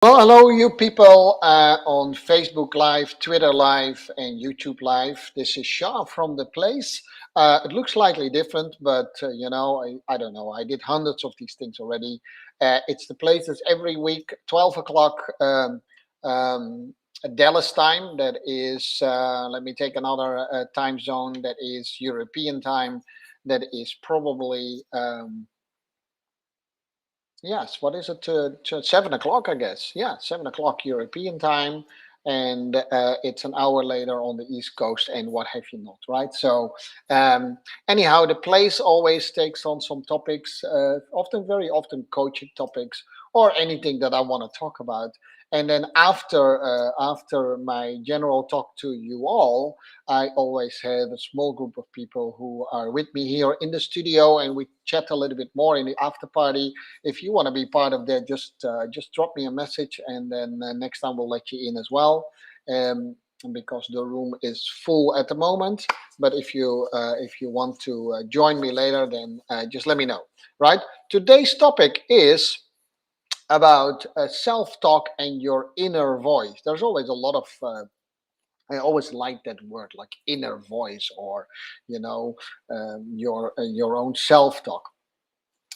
Well, hello, you people on Facebook Live, Twitter Live, and YouTube Live. This is Shah from the place. It looks slightly different, but I don't know. I did hundreds of these things already. It's the place that's every week, 12 o'clock um, Dallas time. That is, let me take another time zone. That is European time. That is probably. Yes, what is it? 7 o'clock, I guess. Yeah, 7 o'clock European time, and it's an hour later on the East Coast, and what have you not, right? So, anyhow, the place always takes on some topics, often, very often, coaching topics or anything that I want to talk about. And then after my general talk to you all, I always have a small group of people who are with me here in the studio, and we chat a little bit more in the after party. If you want to be part of that, just drop me a message, and then next time we'll let you in as well. Um, because the room is full at the moment. But if you want to join me later, then just let me know. Right? Today's topic is about self-talk and your inner voice. There's always a lot of I always like that word, like inner voice, or you know, your own self-talk.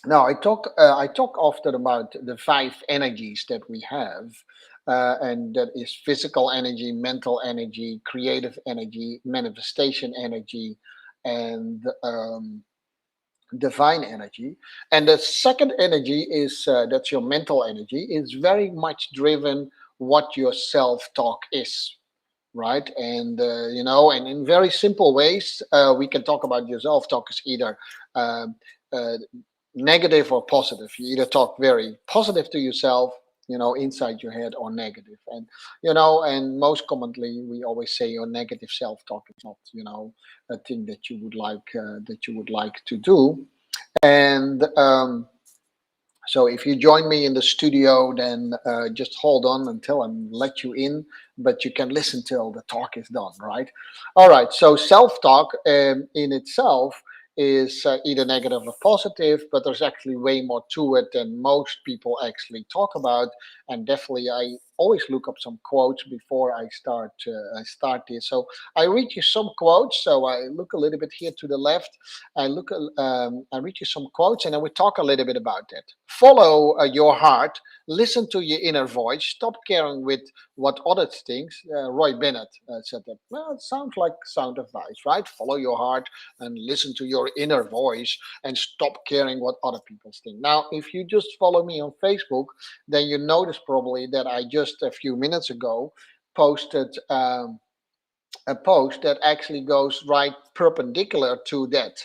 Now, I talk often about the five energies that we have, and that is physical energy, mental energy, creative energy, manifestation energy, and divine energy. And the second energy is that's your mental energy. Is very much driven what your self-talk is, right? And and in very simple ways, we can talk about your self-talk as either um uh, negative or positive. You either talk very positive to yourself, inside your head, or negative. And most commonly, we always say your negative self-talk is not, a thing that you would like to do. And so if you join me in the studio, then just hold on until I let you in, but you can listen till the talk is done, right? All right. So self-talk in itself is either negative or positive, but there's actually way more to it than most people actually talk about. And definitely, I always look up some quotes before I start this. So I read you some quotes. So I look a little bit here to the left. I read you some quotes, and then we talk a little bit about that. Follow your heart, listen to your inner voice, stop caring with what others think. Roy Bennett said that. Well, it sounds like sound advice, right? Follow your heart and listen to your inner voice and stop caring what other people think. Now, if you just follow me on Facebook, then you notice probably that I just a few minutes ago posted a post that actually goes right perpendicular to that.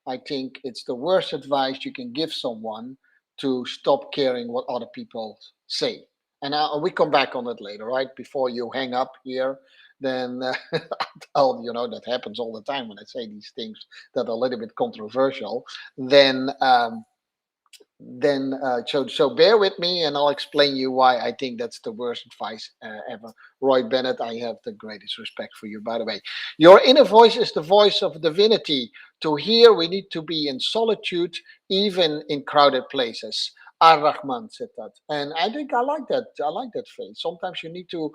I think it's the worst advice you can give someone, to stop caring what other people say. And we come back on it later, right? Before you hang up here, then that happens all the time when I say these things that are a little bit controversial. Then bear with me, and I'll explain you why I think that's the worst advice ever. Roy Bennett, I have the greatest respect for you, by the way. Your inner voice is the voice of divinity. To hear, we need to be in solitude, even in crowded places. Ar-Rahman said that, and I think I like that. I like that phrase. Sometimes you need to,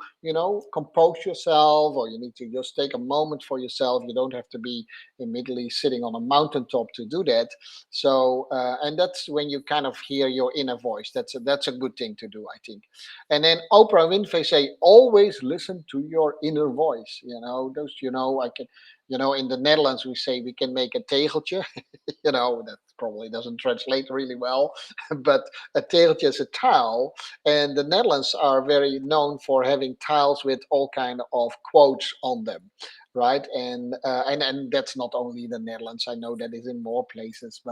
compose yourself, or you need to just take a moment for yourself. You don't have to be immediately sitting on a mountaintop to do that. So, and that's when you kind of hear your inner voice. That's a good thing to do, I think. And then Oprah Winfrey say, always listen to your inner voice. I can, in the Netherlands we say we can make a tegeltje. That probably doesn't translate really well, but a tegeltje is a tile, and the Netherlands are very known for having tiles with all kind of quotes on them, right? And that's not only the Netherlands. I know that is in more places,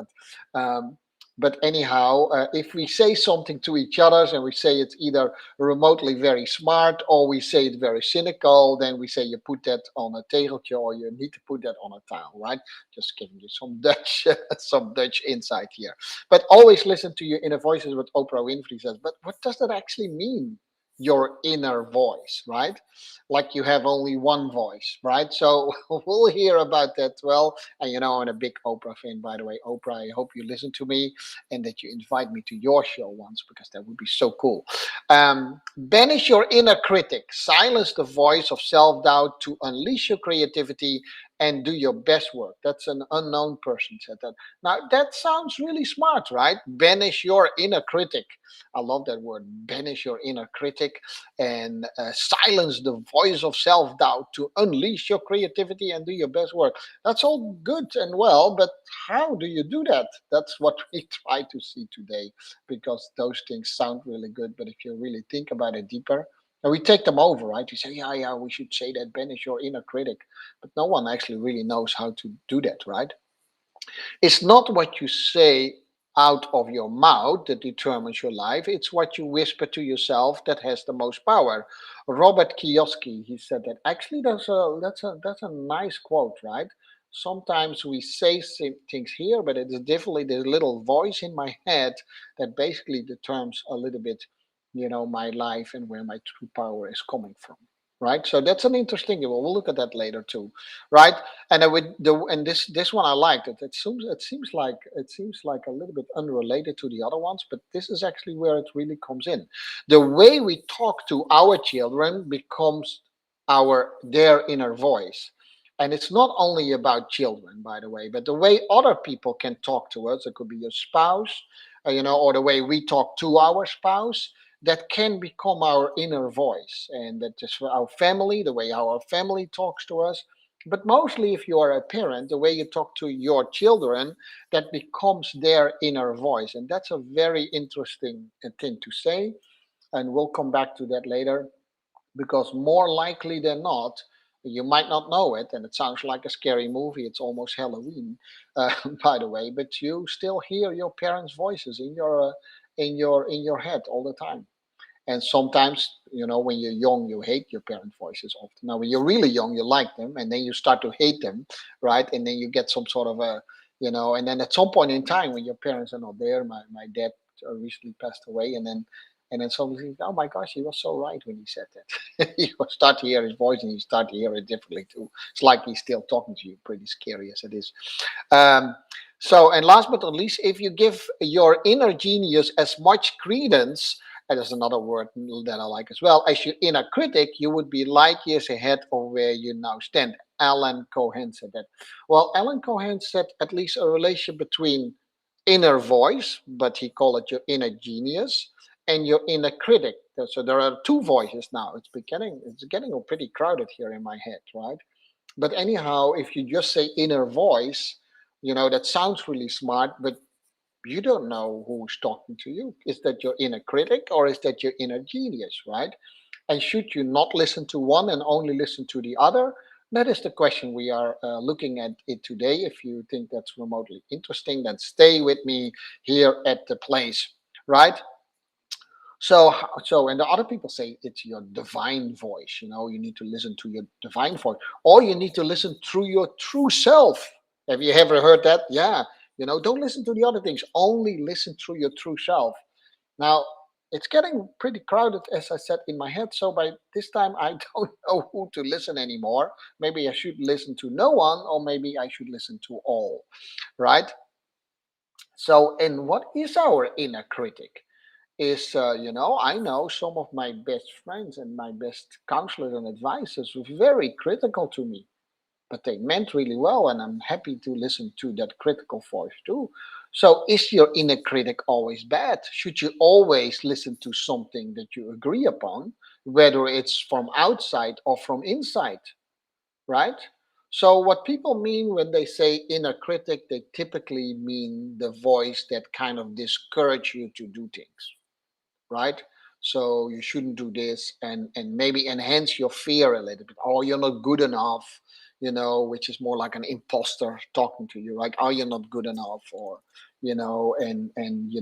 um, but anyhow, if we say something to each other and we say it's either remotely very smart or we say it very cynical, then we say you put that on a tegeltje, or you need to put that on a tile, right? Just giving you some Dutch, some Dutch insight here. But always listen to your inner voices, what Oprah Winfrey says. But what does that actually mean? your inner voice, right? Like you have only one voice, right? So we'll hear about that. Well, and I'm a big Oprah fan, by the way. Oprah, I hope you listen to me and that you invite me to your show once, because that would be so cool. Banish your inner critic, silence the voice of self doubt to unleash your creativity and do your best work. That's an unknown person said that. Now, that sounds really smart, right? Banish your inner critic. I love that word. Banish your inner critic and silence the voice of self doubt to unleash your creativity and do your best work. That's all good and well, but how do you do that? That's what we try to see today, because those things sound really good. But if you really think about it deeper, and we take them over, right? We say, yeah, yeah, we should say that, banish your inner critic. But no one actually really knows how to do that, right? It's not what you say out of your mouth that determines your life. It's what you whisper to yourself that has the most power. Robert Kiyosaki, he said that. Actually, that's a nice quote, right? Sometimes we say things here, but it is definitely this little voice in my head that basically determines a little bit, my life and where my true power is coming from. Right. So that's an interesting. We'll look at that later too. Right. And this one I liked it. It seems like a little bit unrelated to the other ones, but this is actually where it really comes in. The way we talk to our children becomes their inner voice. And it's not only about children, by the way, but the way other people can talk to us. It could be your spouse, or the way we talk to our spouse, that can become our inner voice. And that is for our family, the way our family talks to us. But mostly, if you are a parent, the way you talk to your children, that becomes their inner voice. And that's a very interesting thing to say. And we'll come back to that later, because more likely than not, you might not know it, and it sounds like a scary movie. It's almost Halloween, by the way, but you still hear your parents' voices in your head all the time. And sometimes, when you're young, you hate your parent voices often. Now, when you're really young, you like them, and then you start to hate them, right? And then you get some sort of and then at some point in time, when your parents are not there, my dad recently passed away, and then somebody thinks, oh my gosh, he was so right when he said that. You start to hear his voice, and you start to hear it differently too. It's like he's still talking to you, pretty scary as it is. Um, and last but not least, if you give your inner genius as much credence, and there's another word that I like as well, as your inner critic, you would be light years ahead of where you now stand. Alan Cohen said that. Well, Alan Cohen said at least a relation between inner voice, but he called it your inner genius, and your inner critic. So there are two voices now. It's getting pretty crowded here in my head, right? But anyhow, if you just say inner voice, that sounds really smart, but you don't know who's talking to you. Is that your inner critic, or is that your inner genius, right? And should you not listen to one and only listen to the other? That is the question we are looking at it today. If you think that's remotely interesting, then stay with me here at the place, right? And the other people say it's your divine voice. You need to listen to your divine voice, or you need to listen through your true self. Have you ever heard that? Yeah. Don't listen to the other things. Only listen through your true self. Now, it's getting pretty crowded, as I said, in my head. So by this time, I don't know who to listen anymore. Maybe I should listen to no one, or maybe I should listen to all. Right? So, and what is our inner critic? I know some of my best friends and my best counselors and advisors were very critical to me, but they meant really well, and I'm happy to listen to that critical voice too. So, is your inner critic always bad? Should you always listen to something that you agree upon, whether it's from outside or from inside, right? So, what people mean when they say inner critic, they typically mean the voice that kind of discourage you to do things, right? So you shouldn't do this, and maybe enhance your fear a little bit. Oh, you're not good enough, which is more like an imposter talking to you, like, oh, you're not good enough, or and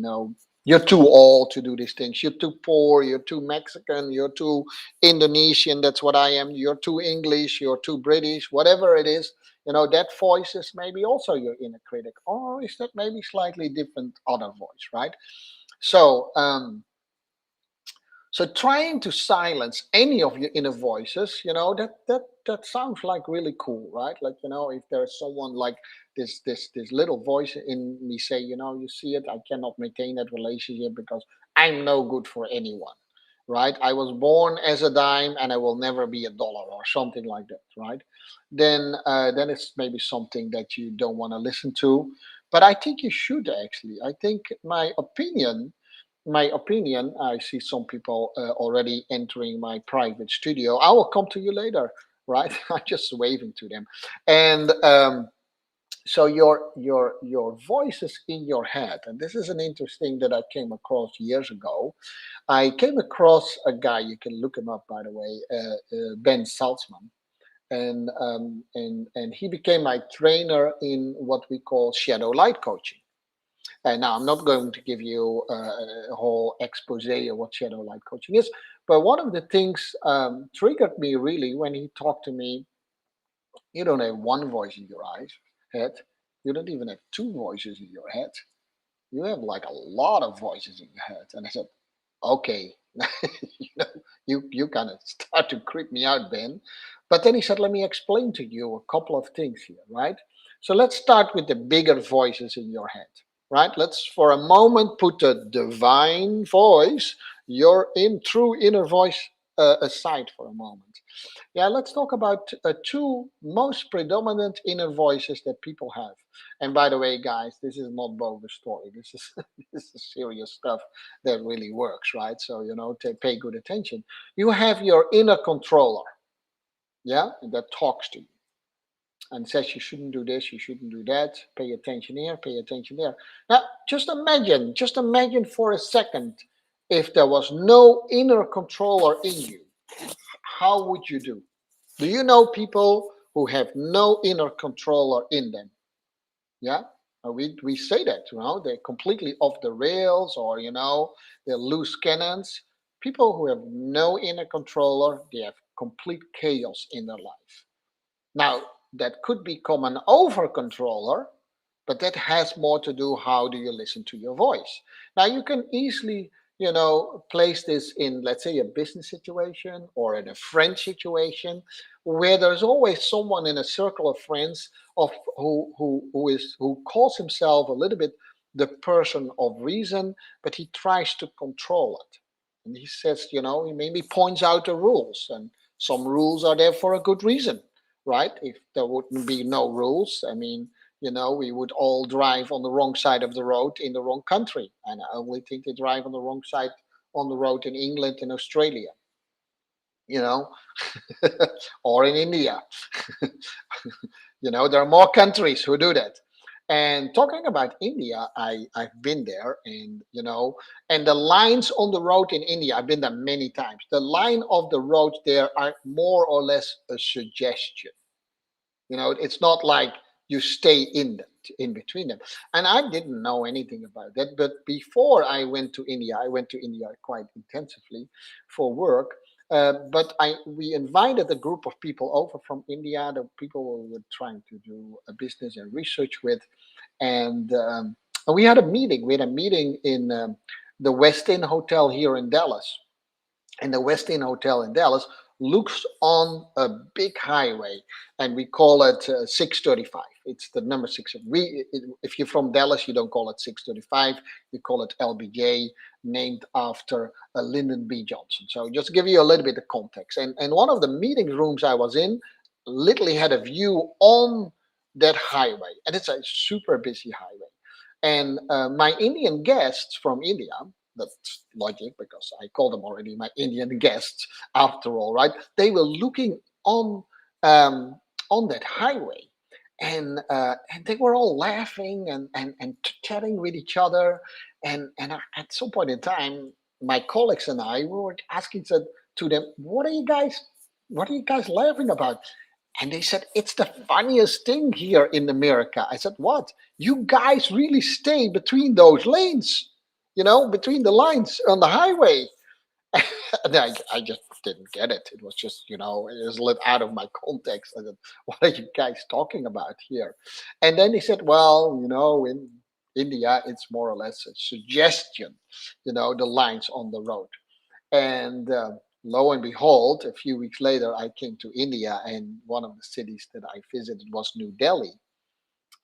you're too old to do these things. You're too poor. You're too Mexican. You're too Indonesian. That's what I am. You're too English. You're too British. Whatever it is, that voice is maybe also your inner critic, or is that maybe slightly different other voice, right? So So trying to silence any of your inner voices, that sounds like really cool, right? Like, if there's someone like this little voice in me say, you see it, I cannot maintain that relationship because I'm no good for anyone, right? I was born as a dime and I will never be a dollar or something like that, right? Then it's maybe something that you don't want to listen to. But I think you should actually. I think my opinion, I see some people already entering my private studio. I will come to you later, right? I'm just waving to them. And so your voices in your head, and this is an interesting that I came across years ago. I came across a guy, you can look him up by the way, Ben Salzman. And he became my trainer in what we call shadow light coaching. And now I'm not going to give you a whole expose of what shadow light coaching is, but one of the things triggered me really when he talked to me. You don't have one voice in your head. You don't even have two voices in your head. You have like a lot of voices in your head. And I said, okay, you kind of start to creep me out, Ben. But then he said, let me explain to you a couple of things here, right? So let's start with the bigger voices in your head, right? Let's for a moment put the divine voice, your true inner voice, aside for a moment. Yeah, let's talk about two most predominant inner voices that people have. And by the way, guys, this is not bogus story. This is this is serious stuff that really works, right? So pay good attention. You have your inner controller, yeah, that talks to you and says you shouldn't do this, you shouldn't do that. Pay attention here, pay attention there. Now, just imagine for a second if there was no inner controller in you, how would you do? Do you know people who have no inner controller in them? Yeah, we say that, they're completely off the rails, or they're loose cannons. People who have no inner controller, they have complete chaos in their life. Now, that could become an over controller, but that has more to do how do you listen to your voice. Now, you can easily, place this in, let's say, a business situation or in a friend situation where there's always someone in a circle of friends of who calls himself a little bit the person of reason, but he tries to control it. And he says, he maybe points out the rules, and some rules are there for a good reason, right? If there wouldn't be no rules, I mean, we would all drive on the wrong side of the road in the wrong country. And I only think they drive on the wrong side on the road in England and Australia, you know, or in India. There are more countries who do that. And talking about India, I've been there, and the lines on the road in India, I've been there many times. The line of the road there are more or less a suggestion. It's not like you stay in between them. And I didn't know anything about that. But before I went to India quite intensively for work. But we invited a group of people over from India, the people we were trying to do a business and research with, and we had a meeting. We had a meeting in the Westin Hotel here in Dallas, and the Westin Hotel in Dallas looks on a big highway, and we call it 635. It's the number six. If you're from Dallas, you don't call it 635. You call it LBJ, named after Lyndon B. Johnson. So just to give you a little bit of context. And one of the meeting rooms I was in literally had a view on that highway, and it's a super busy highway. And my Indian guests from India, that's logic because I call them already my Indian guests after all, right? They were looking on that highway, and they were all laughing and chatting with each other. And at some point in time, my colleagues and I were asking to them, what are you guys laughing about? And they said, it's the funniest thing here in America. I said, what? You guys really stay between those lanes, between the lines on the highway. And I just didn't get it. It was just, it was lit out of my context. I said, what are you guys talking about here? And then he said, well, in India, it's more or less a suggestion, the lines on the road. And lo and behold, a few weeks later, I came to India, and one of the cities that I visited was New Delhi.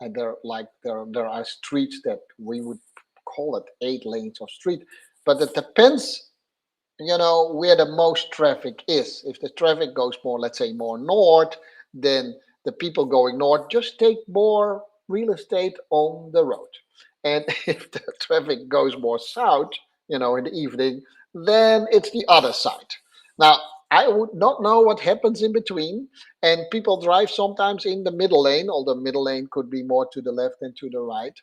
And there are streets that we would call it 8 lanes of street, but it depends, where the most traffic is. If the traffic goes more, let's say, more north, then the people going north just take more real estate on the road. And if the traffic goes more south, in the evening, then it's the other side. Now, I would not know what happens in between, and people drive sometimes in the middle lane, although middle lane could be more to the left than to the right.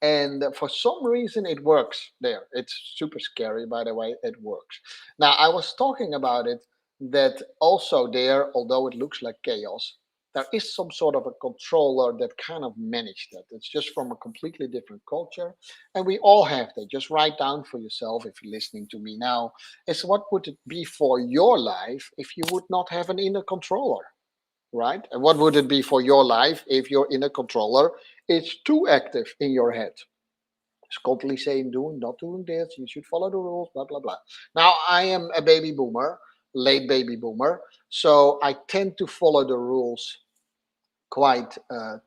And for some reason it works there. It's super scary, by the way. It works. Now, I was talking about it, that also there, although it looks like chaos, there is some sort of a controller that kind of manage that. It's just from a completely different culture, and we all have that. Just write down for yourself, if you're listening to me now, is what would it be for your life if you would not have an inner controller, right? And what would it be for your life if your inner controller is too active in your head? It's constantly saying, doing, not doing this, you should follow the rules, blah, blah, blah. Now, I am a baby boomer, late baby boomer, so I tend to follow the rules quite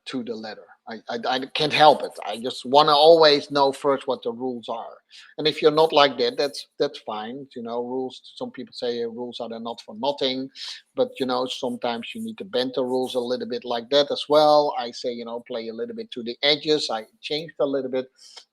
to the letter. I can't help it. I just want to always know first what the rules are. And if you're not like that, that's fine. Rules. Some people say rules are not for nothing, but sometimes you need to bend the rules a little bit like that as well. I say play a little bit to the edges. I changed a little bit,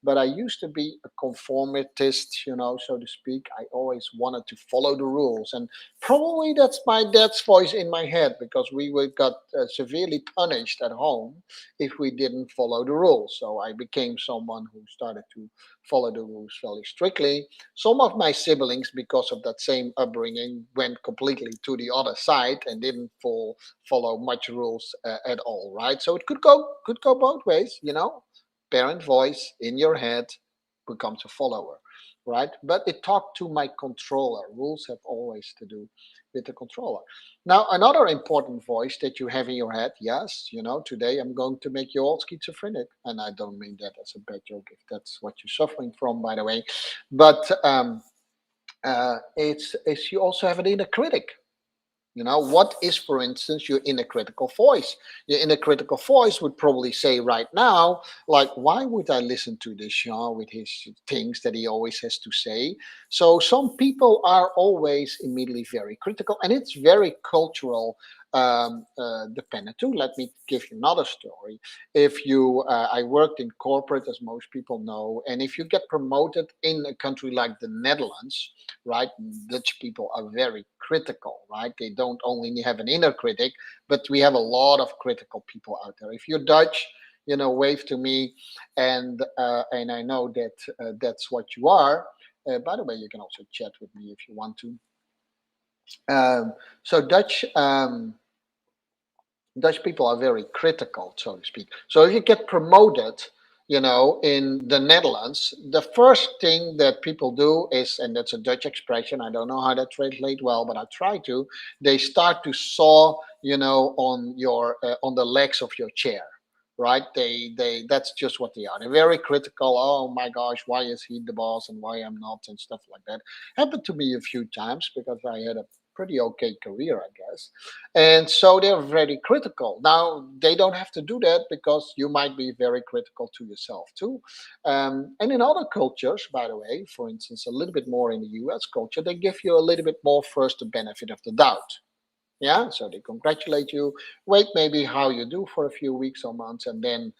but I used to be a conformist, so to speak. I always wanted to follow the rules, and probably that's my dad's voice in my head, because we were got severely punished at home if we didn't follow the rules. So I became someone who started to follow the rules fairly strictly. Some of my siblings, because of that same upbringing, went completely to the other side and didn't follow much rules at all. Right? So it could go both ways. Parent voice in your head becomes a follower, right? But it talked to my controller. Rules have always to do with the controller. Now, another important voice that you have in your head, yes, today I'm going to make you all schizophrenic. And I don't mean that as a bad joke, if that's what you're suffering from, by the way. But it's you also have an inner critic. What is, for instance, your inner critical voice? Your inner critical voice would probably say right now, like, why would I listen to this Jean with his things that he always has to say? So some people are always immediately very critical, and it's very cultural dependent too. Let me give you another story. If you, I worked in corporate, as most people know, and if you get promoted in a country like the Netherlands, right? Dutch people are very critical, right? They don't only have an inner critic, but we have a lot of critical people out there. If you're Dutch, wave to me, and I know that that's what you are. By the way, you can also chat with me if you want to. So Dutch people are very critical, so to speak. So if you get promoted, in the Netherlands, the first thing that people do is, and that's a Dutch expression, I don't know how that translates well, but I try to, they start to saw, on the legs of your chair. Right? That's just what they are. They're very critical. Oh my gosh, why is he the boss and why I'm not, and stuff like that. Happened to me a few times because I had a pretty okay career, I guess. And so they're very critical. Now, they don't have to do that, because you might be very critical to yourself too. And in other cultures, by the way, for instance, a little bit more in the US culture, they give you a little bit more first the benefit of the doubt. Yeah, so they congratulate you, wait maybe how you do for a few weeks or months, and then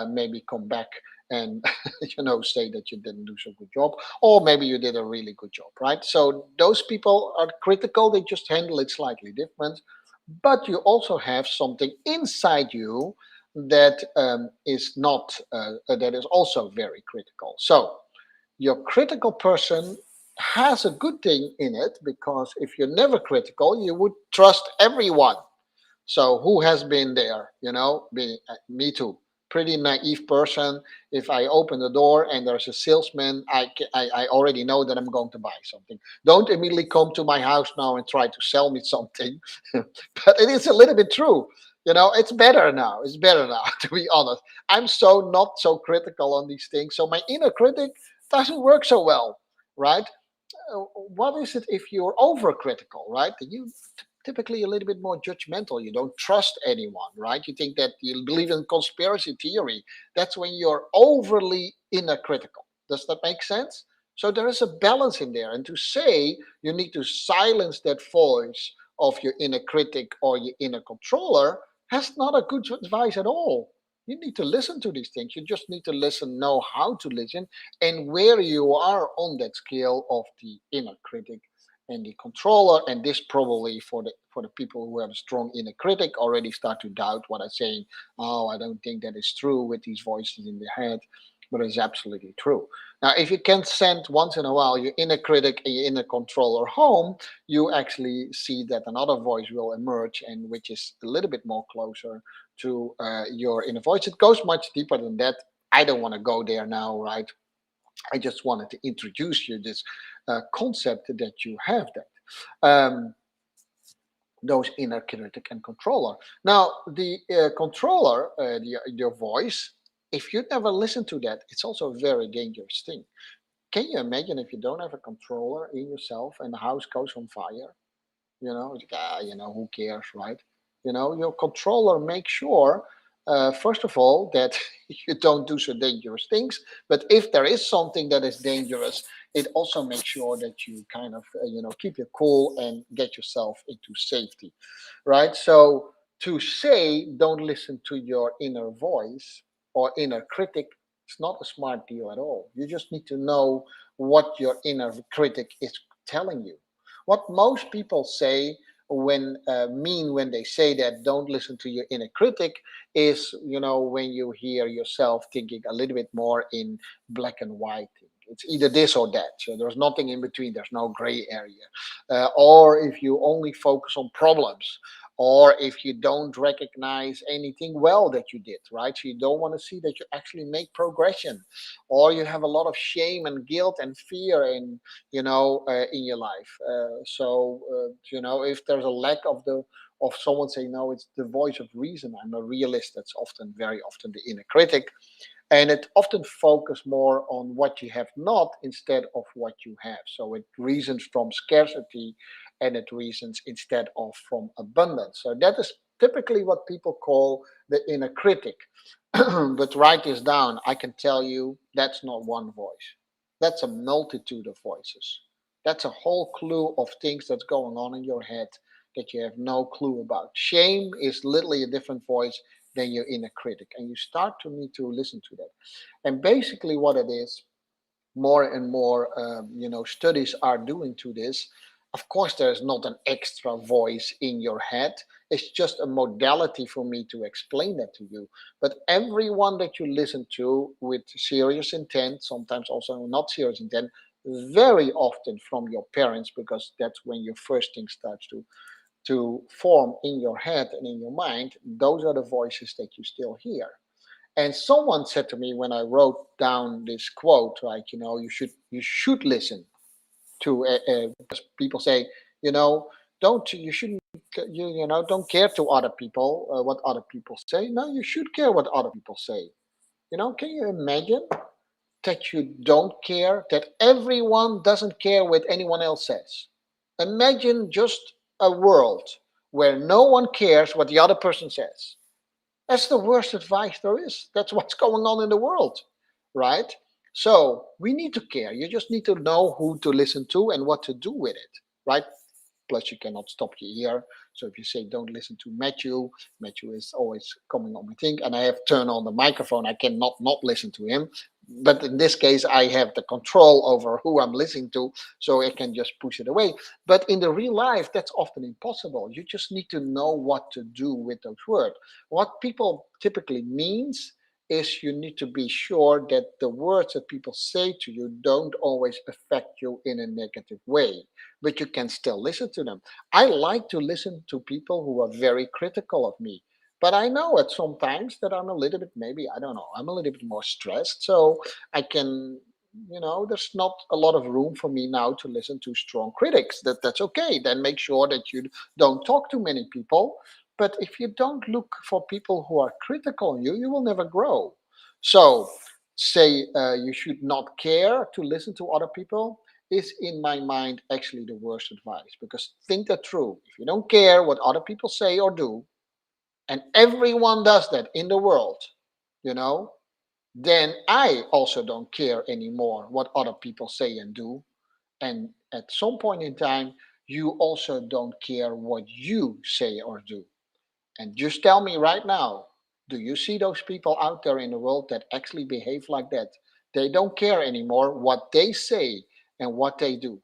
maybe come back and say that you didn't do so good job, or maybe you did a really good job, right? So those people are critical, they just handle it slightly different. But you also have something inside you that is not that is also very critical. So your critical person has a good thing in it, because if you're never critical, you would trust everyone. So who has been there? Me too. Pretty naive person. If I open the door and there's a salesman, I already know that I'm going to buy something. Don't immediately come to my house now and try to sell me something. But it is a little bit true. It's better now. It's better now, to be honest. I'm so not so critical on these things. So my inner critic doesn't work so well, right? what is it if you're overcritical, right? You typically a little bit more judgmental. You don't trust anyone, right? You think that you believe in conspiracy theory. That's when you're overly inner critical. Does that make sense? So there is a balance in there. And to say you need to silence that voice of your inner critic or your inner controller, that's not a good advice at all. You need to listen to these things. You just need to listen, know how to listen, and where you are on that scale of the inner critic and the controller. And this probably for the people who have a strong inner critic already start to doubt what I'm saying. Oh, I don't think that is true with these voices in their head, but it's absolutely true. Now, if you can send once in a while your inner critic and your inner controller home, you actually see that another voice will emerge, and which is a little bit more closer to your inner voice. It goes much deeper than that. I don't want to go there now, right? I just wanted to introduce you this concept that you have that. Those inner critic and controller. Now, the controller, your voice, if you never listen to that, it's also a very dangerous thing. Can you imagine if you don't have a controller in yourself and the house goes on fire? It's like, who cares, right? Your controller makes sure, first of all, that you don't do so dangerous things. But if there is something that is dangerous, it also makes sure that you kind of, keep your cool and get yourself into safety, right? So to say, don't listen to your inner voice or inner critic, it's not a smart deal at all. You just need to know what your inner critic is telling you. What most people say when they say that don't listen to your inner critic is, when you hear yourself thinking a little bit more in black and white. It's either this or that. So there's nothing in between. There's no gray area. Or if you only focus on problems, or if you don't recognize anything well that you did, right? So you don't want to see that you actually make progression, or you have a lot of shame and guilt and fear in your life. If there's a lack of someone saying no, it's the voice of reason. I'm a realist. That's often, very often, the inner critic, and it often focuses more on what you have not instead of what you have. So it reasons from scarcity, and it reasons instead of from abundance. So that is typically what people call the inner critic. But write this down. I can tell you that's not one voice. That's a multitude of voices. That's a whole clue of things that's going on in your head that you have no clue about. Shame is literally a different voice than your inner critic, and you start to need to listen to that. And basically, what it is, more and more, studies are doing to this. Of course, there's not an extra voice in your head. It's just a modality for me to explain that to you. But everyone that you listen to with serious intent, sometimes also not serious intent, very often from your parents, because that's when your first thing starts to form in your head and in your mind. Those are the voices that you still hear. And someone said to me when I wrote down this quote, like, you should listen to, because people say, don't you shouldn't don't care to other people, what other people say. No, you should care what other people say. Can you imagine that you don't care, that everyone doesn't care what anyone else says? Imagine just a world where no one cares what the other person says. That's the worst advice there is. That's what's going on in the world, right? So we need to care. You just need to know who to listen to and what to do with it, right? Plus, you cannot stop your ear. So if you say don't listen to Matthew, Matthew is always coming on my thing, and I have turned on the microphone. I cannot not listen to him. But in this case, I have the control over who I'm listening to, so I can just push it away. But in the real life, that's often impossible. You just need to know what to do with those words. What people typically means is you need to be sure that the words that people say to you don't always affect you in a negative way, but you can still listen to them. I like to listen to people who are very critical of me, but I know at sometimes that I'm a little bit, maybe, I don't know, I'm a little bit more stressed. So I can, there's not a lot of room for me now to listen to strong critics. That's okay. Then make sure that you don't talk to many people. But if you don't look for people who are critical on you, you will never grow. So say you should not care to listen to other people is in my mind actually the worst advice. Because think that through. If you don't care what other people say or do, and everyone does that in the world, you know, then I also don't care anymore what other people say and do. And at some point in time, you also don't care what you say or do. And just tell me right now, do you see those people out there in the world that actually behave like that? They don't care anymore what they say and what they do,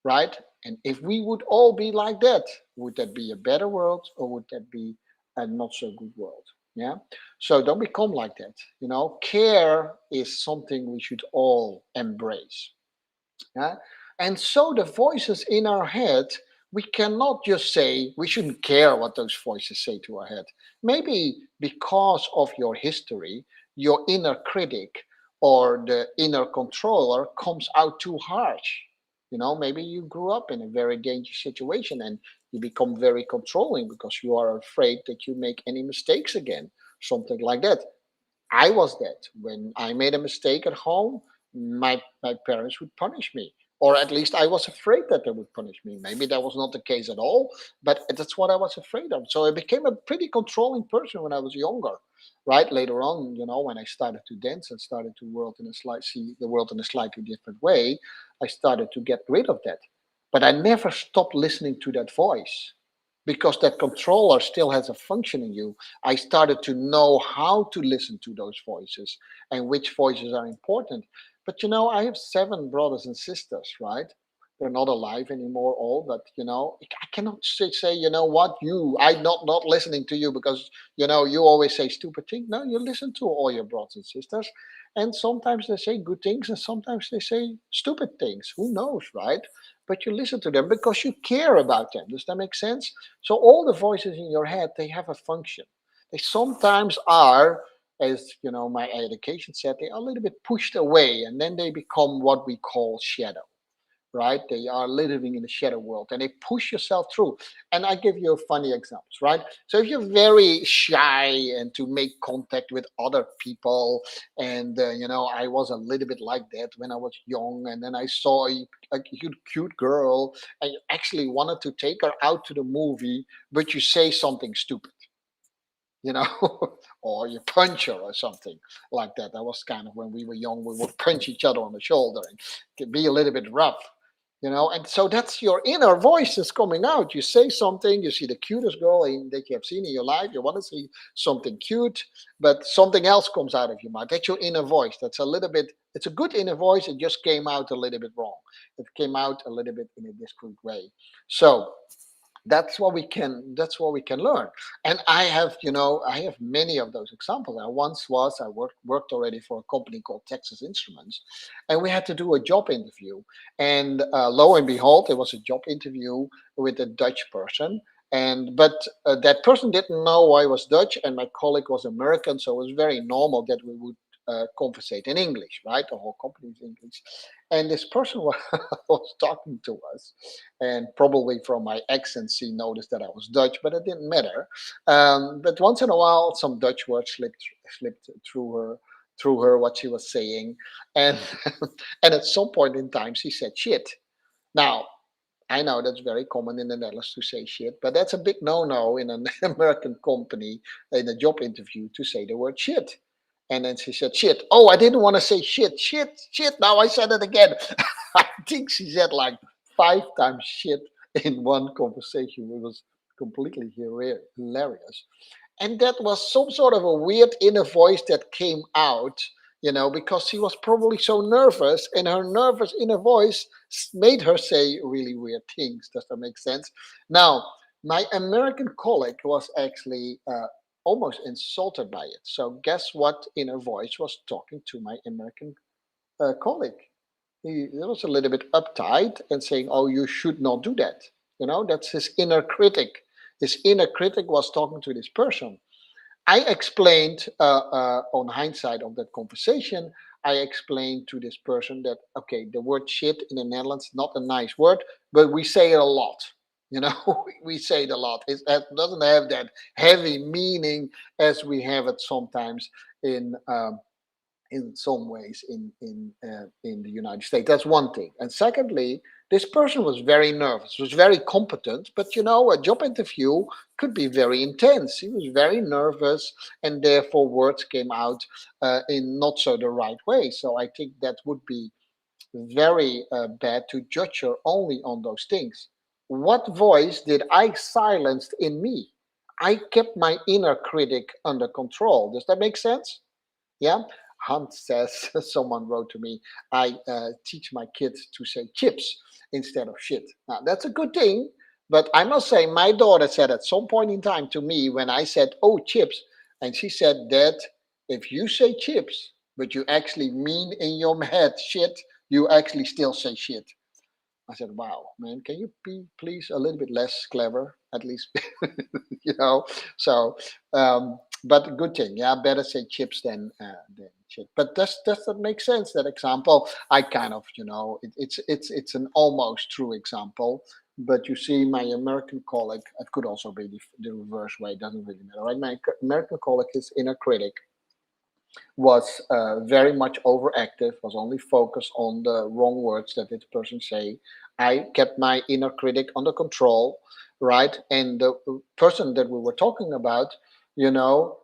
right? And if we would all be like that, would that be a better world or would that be a not so good world? Yeah. So don't become like that. Care is something we should all embrace. Yeah? And so the voices in our head, we cannot just say we shouldn't care what those voices say to our head. Maybe because of your history, your inner critic or the inner controller comes out too harsh. Maybe you grew up in a very dangerous situation and you become very controlling because you are afraid that you make any mistakes again, something like that. I was that. When I made a mistake at home, my parents would punish me. Or at least I was afraid that they would punish me. Maybe that was not the case at all, but that's what I was afraid of. So I became a pretty controlling person when I was younger. Right later on, when I started to dance and started to see the world in a slightly different way, I started to get rid of that. But I never stopped listening to that voice because that controller still has a function in you. I started to know how to listen to those voices and which voices are important. But I have 7 brothers and sisters, right? They're not alive anymore, all, but I cannot say, what, I'm not listening to you because you always say stupid things. No, you listen to all your brothers and sisters, and sometimes they say good things and sometimes they say stupid things. Who knows, right? But you listen to them because you care about them. Does that make sense? So all the voices in your head, they have a function. They sometimes are, as my education said, they are a little bit pushed away, and then they become what we call shadow, right? They are living in the shadow world and they push yourself through. And I give you funny examples, right? So if you're very shy and to make contact with other people, and I was a little bit like that when I was young, and then I saw a cute girl, and you actually wanted to take her out to the movie, but you say something stupid, you know, or you punch her or something like that. That was kind of when we were young, we would punch each other on the shoulder and could be a little bit rough, and so that's your inner voice is coming out. You say something, you see the cutest girl that you have seen in your life, you want to see something cute, but something else comes out of your mouth. That's your inner voice. That's a little bit, it's a good inner voice. It just came out a little bit wrong. It came out a little bit in a discreet way. So that's what we can learn. And I have many of those examples. I worked already for a company called Texas Instruments, and we had to do a job interview. And lo and behold, it was a job interview with a Dutch person. And but that person didn't know I was Dutch and my colleague was American, so it was very normal that we would conversate in English, right? The whole company is English. And this person was talking to us, and probably from my accent, she noticed that I was Dutch, but it didn't matter. But once in a while, some Dutch words slipped through her what she was saying, and and at some point in time, she said shit. Now, I know that's very common in the Netherlands to say shit, but that's a big no-no in an American company in a job interview to say the word shit. And then she said shit. Oh, I didn't want to say shit, shit, shit. Now I said it again. I think she said like 5 times shit in one conversation. It was completely hilarious. And that was some sort of a weird inner voice that came out, because she was probably so nervous, and her nervous inner voice made her say really weird things. Does that make sense? Now, my American colleague was actually almost insulted by it. So, guess what inner voice was talking to my American colleague? He was a little bit uptight and saying, "Oh, you should not do that." That's his inner critic. His inner critic was talking to this person. I explained, on hindsight of that conversation, I explained to this person that, okay, the word shit in the Netherlands is not a nice word, but we say it a lot. We say it a lot. It doesn't have that heavy meaning as we have it sometimes in in some ways in the United States. That's one thing. And secondly, this person was very nervous, was very competent, but you know, a job interview could be very intense. He was very nervous, and therefore words came out in not so the right way. So I think that would be very bad to judge her only on those things. What voice did I silence in me? I kept my inner critic under control. Does that make sense? Yeah. Hunt says, someone wrote to me, I teach my kids to say chips instead of shit. Now, that's a good thing. But I must say, my daughter said at some point in time to me when I said, oh, chips, and she said, Dad, if you say chips, but you actually mean in your head shit, you actually still say shit. I said, wow, man, can you be please a little bit less clever, at least? you know. So, but good thing, yeah. Better say chips than shit. But does that make sense? That example, I kind of, it's an almost true example. But you see, my American colleague, it could also be the reverse way. It doesn't really matter, right? My American colleague is inner critic was very much overactive, was only focused on the wrong words that this person say. I kept my inner critic under control, right? And the person that we were talking about,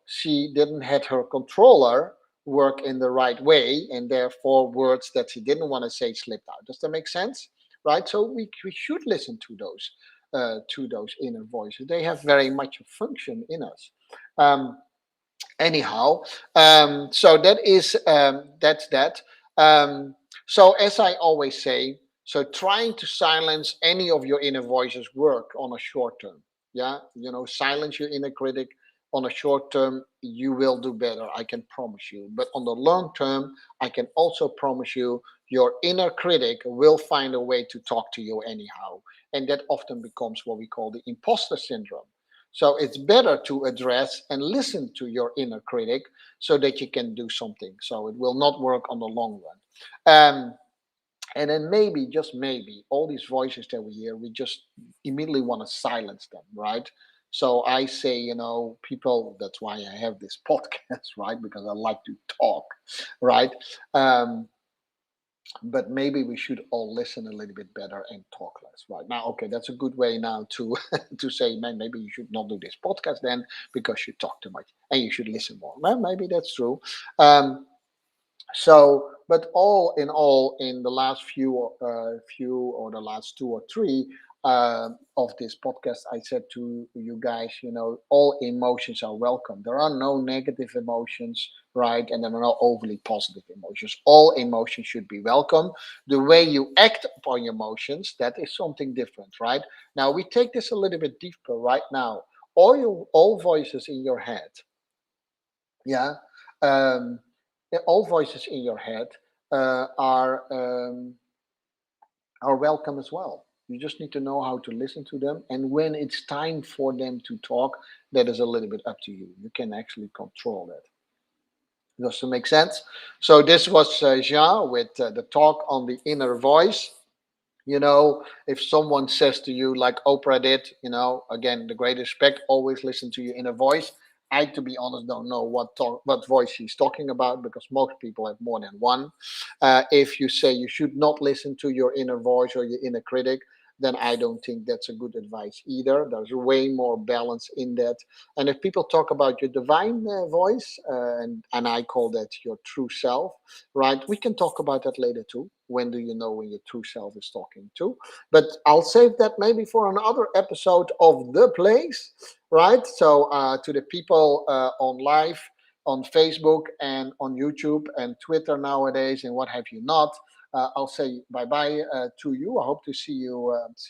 she didn't had her controller work in the right way, and therefore words that she didn't want to say slipped out. Does that make sense? Right? So we should listen to those inner voices. They have very much a function in us. Anyhow, so that's that. So as I always say, so trying to silence any of your inner voices work on a short term. Yeah, silence your inner critic on a short term, you will do better, I can promise you. But on the long term, I can also promise you your inner critic will find a way to talk to you anyhow. And that often becomes what we call the imposter syndrome. So it's better to address and listen to your inner critic so that you can do something. So it will not work on the long run. And then maybe, just maybe, all these voices that we hear, we just immediately want to silence them, right? So I say, people, that's why I have this podcast, right? Because I like to talk, right? Um, but maybe we should all listen a little bit better and talk less right now. Okay, that's a good way now to to say, man, maybe you should not do this podcast then because you talk too much and you should listen more. Well, maybe that's true. But all in all, in the last few or the last two or three of this podcast, I said to you guys, all emotions are welcome. There are no negative emotions, right? And there are no overly positive emotions. All emotions should be welcome. The way you act upon your emotions, that is something different, right? Now we take this a little bit deeper right now. All voices in your head, yeah. Um, all voices in your head uh, are um, are welcome as well. You just need to know how to listen to them, and when it's time for them to talk, that is a little bit up to you. You can actually control that. Does that make sense? So this was Jean with the talk on the inner voice. If someone says to you like Oprah did, again, the great respect, always listen to your inner voice. I, to be honest, don't know what voice she's talking about because most people have more than one. If you say you should not listen to your inner voice or your inner critic, then I don't think that's a good advice either. There's way more balance in that. And if people talk about your divine voice, and I call that your true self, right? We can talk about that later too. When do you know when your true self is talking to? But I'll save that maybe for another episode of The Place, right? So to the people on live, on Facebook and on YouTube and Twitter nowadays, and what have you not. I'll say bye bye to you. I hope to see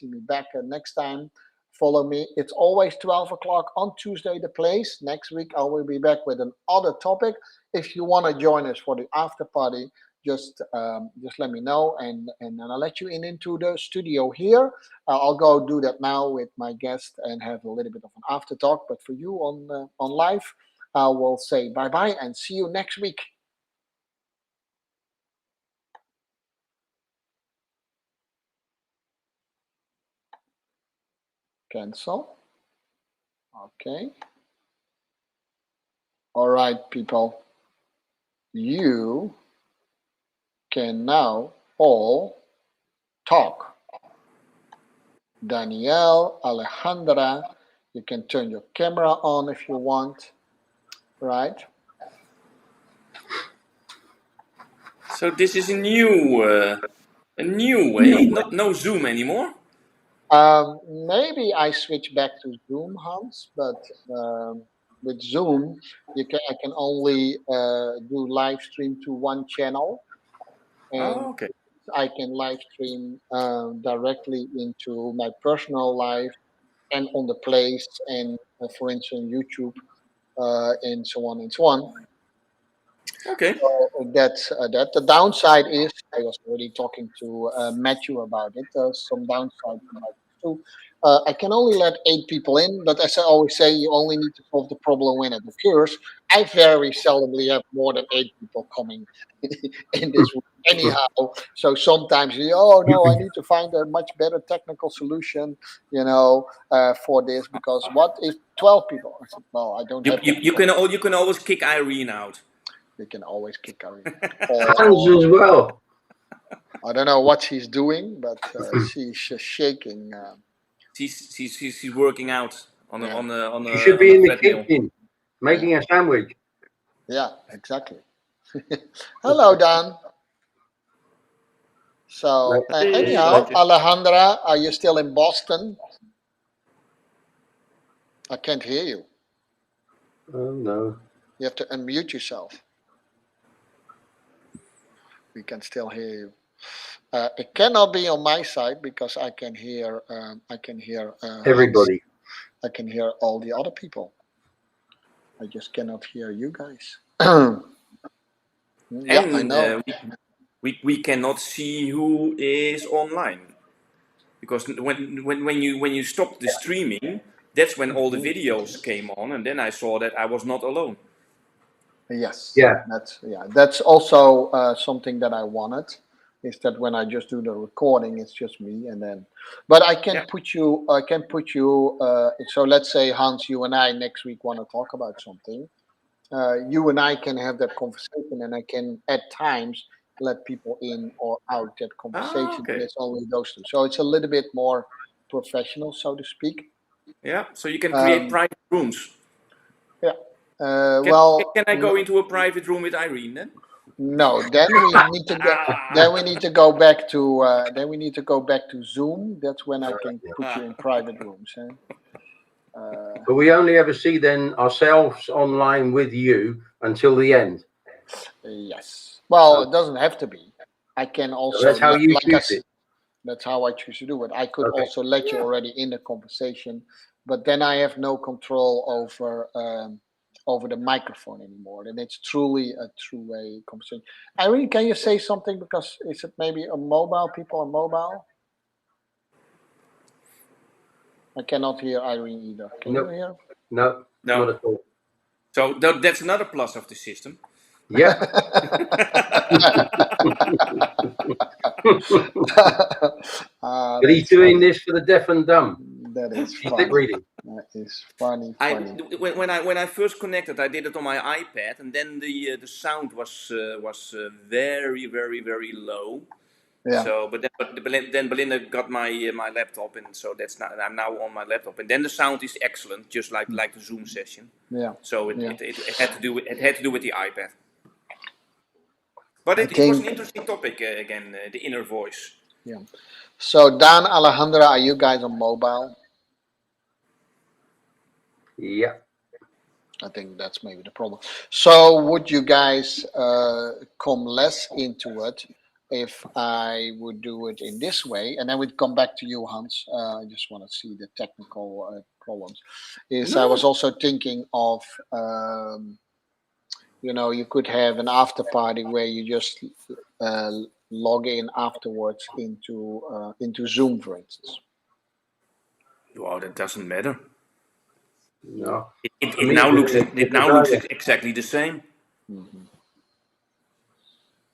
me back next time. Follow me. It's always 12 o'clock on Tuesday, The Place. Next week, I will be back with another topic. If you want to join us for the after party, just let me know, and then I'll let you into the studio here. I'll go do that now with my guest and have a little bit of an after talk. But for you on live, I will say bye bye and see you next week. Cancel. Okay. All right, people. you can now all talk. Danielle, Alejandra, you can turn your camera on if you want, right? So this is a new way. No Zoom anymore. Maybe I switch back to Zoom, Hans, but with Zoom, I can only do live stream to one channel, and Oh, okay. I can live stream directly into my personal life and on the place, and for instance, YouTube, and so on and so on. Okay. So that's that. The downside is I was already talking to Matthew about it. Some downside about it too. I can only let 8 people in, but as I always say, you only need to solve the problem when it occurs. I very seldomly have more than 8 people coming in this room anyhow. So sometimes oh no, I need to find a much better technical solution, for this, because what if 12 people? I said, well, I don't have that. You can always kick Irene out. You can always kick Irene out. Hans as well. I don't know what she's doing, but she's shaking. She's working out on Yeah. a She should be in the treadmill. kitchen making a sandwich. Yeah, exactly. Hello, Dan. So, anyhow, Alejandra, are you still in Boston? I can't hear you. Oh no. You have to unmute yourself. We can still hear you. It cannot be on my side because I can hear. Everybody. I can hear all the other people. I just cannot hear you guys. Yeah, I know. We cannot see who is online, because when you stopped the streaming, that's when all the videos came on, and then I saw that I was not alone. Yes. Yeah. That's also something that I wanted. Is that when I just do the recording, it's just me, and then, but I can put you. I can put you. So let's say Hans, you and I next week want to talk about something. You and I can have that conversation, and I can at times let people in or out that conversation. Okay. And it's only those two, so it's a little bit more professional, so to speak. Yeah. So you can create private rooms. Yeah. Can I go into a private room with Irene then? No, then we need to go. Then we need to go back to. Then we need to go back to Zoom. That's when I can put you in private rooms. But we only ever see then ourselves online with you until the end. Yes. Well, it doesn't have to be. I can also. So that's how you choose it. That's how I choose to do it. I could also let you already in the conversation, but then I have no control over the microphone anymore. Then it's truly a two-way conversation. Irene, can you say something? Because is it maybe a mobile? People on mobile? I cannot hear Irene either. Can you hear? No, not at all. So that's another plus of the system. Yeah. But he's doing this for the deaf and dumb. That is He's funny. lip reading. That is funny. When I first connected, I did it on my iPad, and then the sound was very very very low. Yeah. So, but then Belinda got my laptop, and so I'm now on my laptop, and then the sound is excellent, just like the Zoom session. Yeah. So it had to do with the iPad. But it was an interesting topic again, the inner voice. Yeah. So Dan, Alejandra, are you guys on mobile? Yeah. I think that's maybe the problem. So would you guys come less into it if I would do it in this way? And then we'd come back to you, Hans. I just want to see the technical problems. I was also thinking of, you could have an after party where you just log in afterwards into Zoom, for instance. Wow, that doesn't matter. No. It now looks exactly the same. Mm-hmm.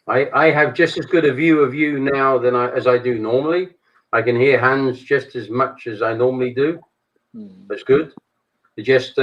I have just as good a view of you now as I do normally. I can hear Hans just as much as I normally do. Mm-hmm. That's good. Just